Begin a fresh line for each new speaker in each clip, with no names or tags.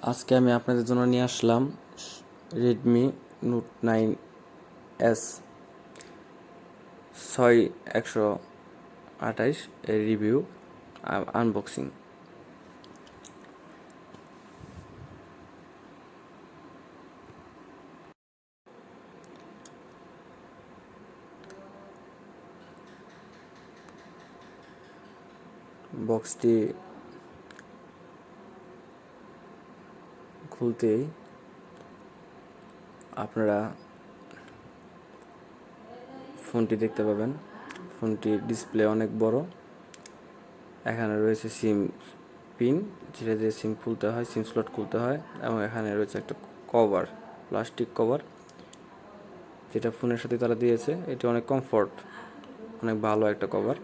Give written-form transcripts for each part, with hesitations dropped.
আজকে আমি আপনাদের জন্য নিয়ে আসলাম রেডমি নোট 9S 6128 এর রিভিউ আনবক্সিং। বক্সটি খুলতেই আপনারা ফোনটি দেখতে পাবেন। ফোনটির ডিসপ্লে অনেক বড়। এখানে রয়েছে সিম পিন, যেটা দিয়ে সিম খুলতে হয়, সিম স্লট খুলতে হয়, এবং এখানে রয়েছে একটা কভার, প্লাস্টিক কভার, যেটা ফোনের সাথে তারা দিয়েছে। এটি অনেক কমফোর্ট, অনেক ভালো একটা কভার।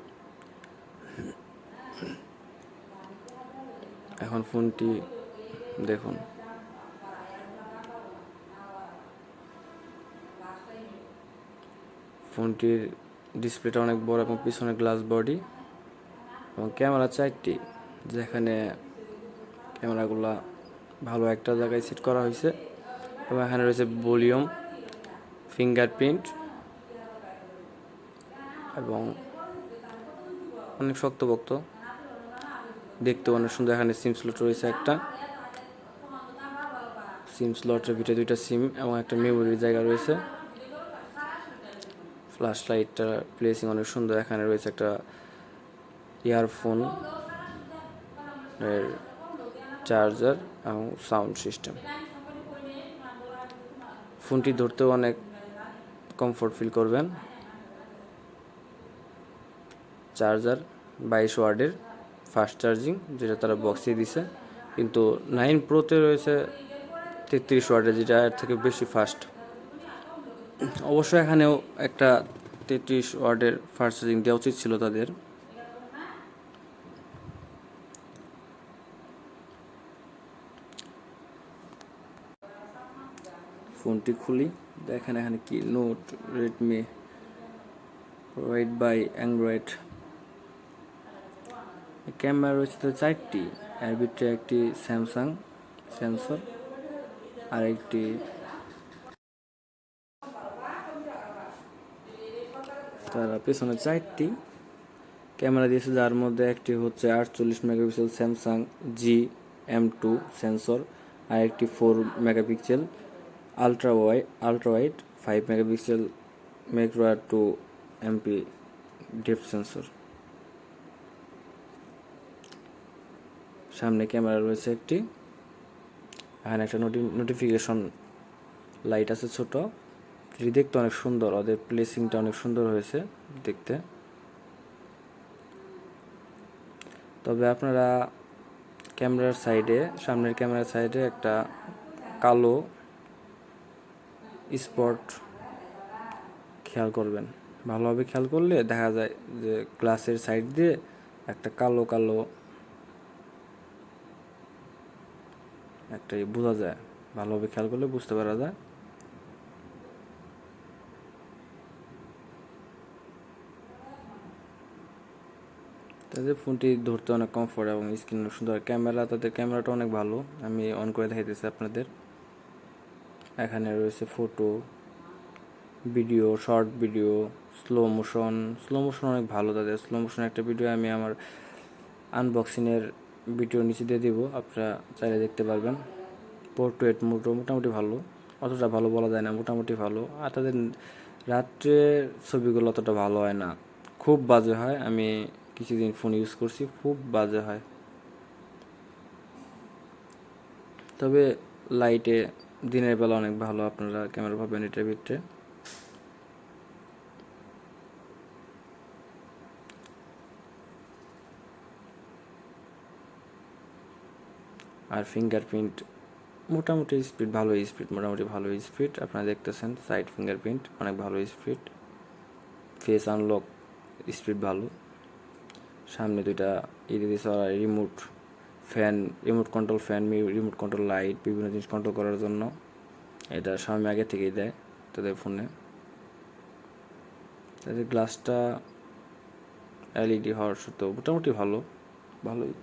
এখন ফোনটি দেখুন। ফোনটির ডিসপ্লেটা অনেক বড় এবং পিছনে গ্লাস বডি, এবং ক্যামেরা 4টি, যেখানে ক্যামেরাগুলো ভালো একটা জায়গায় সেট করা হয়েছে। এবং এখানে রয়েছে ভলিউম, ফিঙ্গারপ্রিন্ট, এবং অনেক শক্তপোক্ত, দেখতে অনেক সুন্দর। এখানে সিম স্লট রয়েছে একটা, সিম স্লটের ভিতরে 2টা সিম এবং একটা মেমোরির জায়গা রয়েছে। ফ্ল্যাশ লাইটটা প্লেসিং অনেক সুন্দর। এখানে রয়েছে একটা ইয়ারফোন এর চার্জার এবং সাউন্ড সিস্টেম। ফোনটি ধরতেও অনেক কমফোর্ট ফিল করবেন। চার্জার 22 ওয়াটের ফাস্ট চার্জিং, যেটা তারা বক্সে দিছে, কিন্তু 9 প্রোতে রয়েছে 33 ওয়াটের, যেটা এর থেকে বেশি ফাস্ট। অবশ্য এখানেও একটা 33 ওয়াটের ফাস্ট চার্জিং দেওয়া উচিত ছিল তাদের। ফোনটি খুলি, দেখেন এখানে কি note, Redmi, provide by Android. Camera রয়েছে তো 4টি, এর ভিতরে একটি স্যামসাং সেন্সর, আর একটি তারা পেছনে 4টি ক্যামেরা দিয়েছে, যার মধ্যে একটি হচ্ছে 48 মেগাপিক্সেল স্যামসাং GM2 সেন্সর, আর একটি 4 megapixel ultra wide 5 megapixel macro 2 MP depth sensor. সামনে ক্যামেরা রয়েছে একটি, এখানে একটা নোটিফিকেশন লাইট আছে ছোট, যেটি দেখতে অনেক সুন্দর। ওদের প্লেসিংটা অনেক সুন্দর হয়েছে দেখতে। তবে আপনারা ক্যামেরার সাইডে, সামনের ক্যামেরার সাইডে একটা কালো স্পট খেয়াল করবেন। ভালোভাবে খেয়াল করলে দেখা যায় যে গ্লাসের সাইড দিয়ে একটা কালো কালো একটা বোঝা যায়। ভালোভাবে খেয়াল করলে বুঝতে পারা যায়। তাদের ফোনটি ধরতে অনেক কমফোর্ট এবং স্ক্রিন অনেক সুন্দর। ক্যামেরা, তাদের ক্যামেরাটা অনেক ভালো। আমি অন করে দেখাইতেছি আপনাদের। এখানে রয়েছে photo, video, short video, slow motion অনেক ভালো তাদের। স্লো মোশন একটা ভিডিও আমি আমার আনবক্সিংয়ের ভিডিও নিচে দিয়ে দিব, আপনারা চাইলে দেখতে পারবেন। পোর্ট্রেট মোটামুটি ভালো, অতটা ভালো বলা যায় না, মোটামুটি ভালো। আর তাদের রাত্রের ছবিগুলো অতটা ভালো হয় না, খুব বাজে হয়। আমি কিছুদিন ফোন ইউজ করছি, খুব বাজে হয়। তবে লাইটে দিনের বেলা অনেক ভালো আপনারা ক্যামেরা পাবেন এটার ভিতরে। আর ফিঙ্গারপ্রিন্ট মোটামুটি স্পিড, মোটামুটি ভালো স্পিড। আপনারা দেখতেছেন সাইড ফিঙ্গারপ্রিন্ট অনেক ভালো স্পিড। ফেস আনলক স্পিড ভালো। সামনে 2টা দিয়েছে remote control fan, remote control light, বিভিন্ন জিনিস কন্ট্রোল করার জন্য। এটা Xiaomi আগে থেকেই দেয় তাদের ফোনে। তাদের গ্লাসটা LED হওয়ার সত্ত্বেও মোটামুটি ভালোই,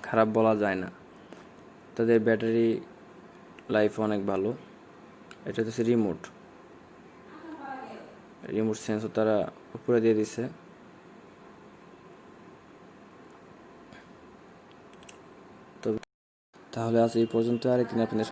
খারাপ বলা যায় না। তাদের ব্যাটারি লাইফ অনেক ভালো। এটা হচ্ছে রিমোট সেন্সর তারা উপরে দিয়ে দিছে। তো তাহলে আজ এই পর্যন্ত, আরেকদিন আপনাদের